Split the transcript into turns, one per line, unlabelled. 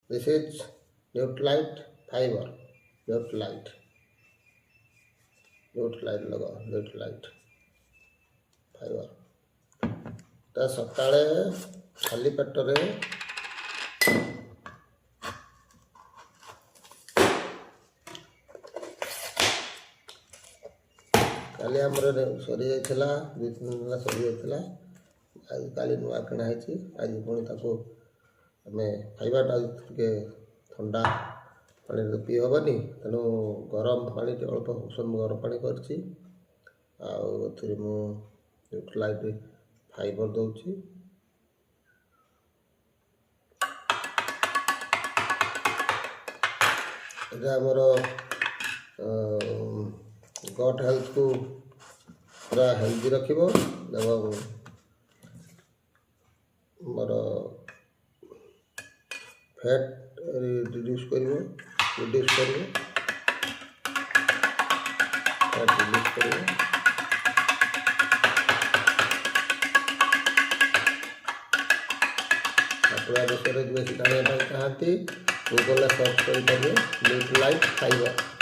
This is Nutrilite fiber. Nutrilite लगाओ Nutrilite fiber ता सकाळे खाली पेटरे काली आमर सरी जाइथिला 2-3 दिन सरी जाइथिला आज काली नुआ किणा है आज पुणी ताको आमे खाइबाटा के ठंडा पानी तो पी हेनी तेणु गरम पानी अल्प उषम गरम पानी करछि न्यूट्रलाइट फाइबर दूसरी आमर गट हेल्थ को पूरा हेल्दी रखिबो एवं मोर फैट रिड्यूस करिवो अपना विषय बेसी जाना चाहती गूगल सर्च कर Nutrilite फाइबर।